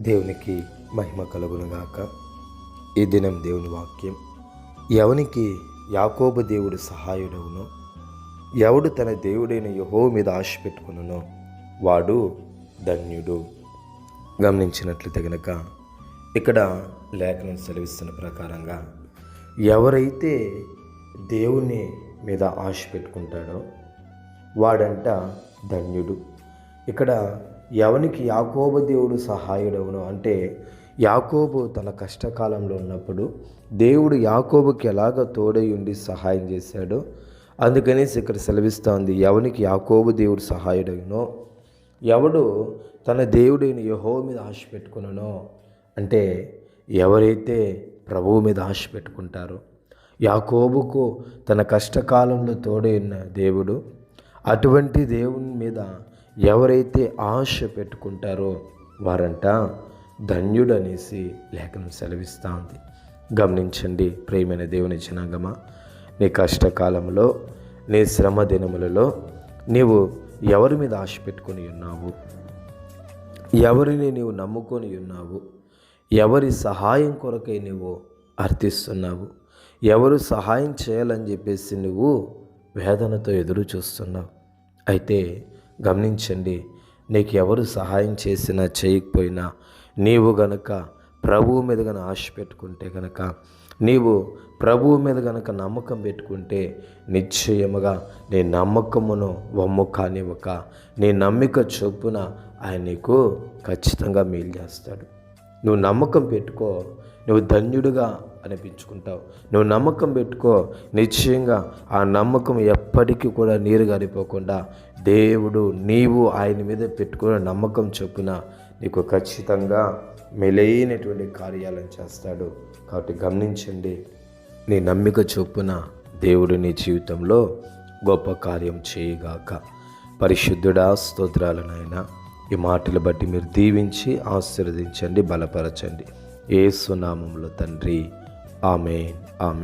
దేవునికి మహిమ కలుగునుగాక. ఈ దినం దేవుని వాక్యం, ఎవనికి యాకోబు దేవుడు సహాయుడవునో, ఎవడు తన దేవుడైన యెహోవా మీద ఆశ పెట్టుకునునో వాడు ధన్యుడు. గమనించినట్లయితే గనక ఇక్కడ లేఖనం సెలవిస్తున్న ప్రకారంగా ఎవరైతే దేవుని మీద ఆశ పెట్టుకుంటాడో వాడంట ధన్యుడు. ఇక్కడ ఎవనికి యాకోబు దేవుడు సహాయుడవును అంటే, యాకోబు తన కష్టకాలంలో ఉన్నప్పుడు దేవుడు యాకోబుకి ఎలాగ తోడై ఉండి సహాయం చేశాడో, అందుకనేసి ఇక్కడ సెలవిస్తూ ఉంది, ఎవనికి యాకోబు దేవుడు సహాయుడవునో, ఎవడు తన దేవుడైన యెహోవా మీద ఆశ పెట్టుకునో అంటే, ఎవరైతే ప్రభువు మీద ఆశ పెట్టుకుంటారో, యాకోబుకు తన కష్టకాలంలో తోడై ఉన్న దేవుడు, అటువంటి దేవుని మీద ఎవరైతే ఆశ పెట్టుకుంటారో వారంట ధన్యుడు అనేసి లేఖనం సెలవిస్తూ ఉంది. గమనించండి ప్రియమైన దేవుని జనాంగమా, నీ కష్టకాలంలో, నీ శ్రమ దినములలో నీవు ఎవరి మీద ఆశ పెట్టుకొని ఉన్నావు? ఎవరిని నీవు నమ్ముకొని ఉన్నావు? ఎవరి సహాయం కొరకై నువ్వు అర్థిస్తున్నావు? ఎవరు సహాయం చేయాలని చెప్పేసి నువ్వు వేదనతో ఎదురు చూస్తున్నావు? అయితే గమనించండి, నీకు ఎవరు సహాయం చేసినా చేయకపోయినా నీవు గనక ప్రభువు మీద గన ఆశ పెట్టుకుంటే గనక, నీవు ప్రభువు మీద గనక నమ్మకం పెట్టుకుంటే నిశ్చయముగా నీ నమ్మకమును వమ్ము కానివ్వక నీ నమ్మిక చొప్పున ఆయన నీకు ఖచ్చితంగా మేలు చేస్తాడు. నువ్వు నమ్మకం పెట్టుకో, నువ్వు ధన్యుడిగా అనిపించుకుంటావు. నువ్వు నమ్మకం పెట్టుకో, నిశ్చయంగా ఆ నమ్మకం ఎప్పటికీ కూడా నీరు గారిపోకుండా దేవుడు నీవు ఆయన మీద పెట్టుకున్న నమ్మకం చొప్పున నీకు ఖచ్చితంగా మేలైనటువంటి కార్యాలను చేస్తాడు. కాబట్టి గమనించండి, నీ నమ్మిక చొప్పున దేవుడు నీ జీవితంలో గొప్ప కార్యం చేయగాక. పరిశుద్ధుడా, స్తోత్రాలనైనా ఈ మాటలు బట్టి మీరు దీవించి ఆశీర్వదించండి, బలపరచండి. యేసు నామములో తండ్రి, ఆమేన్, ఆమేన్.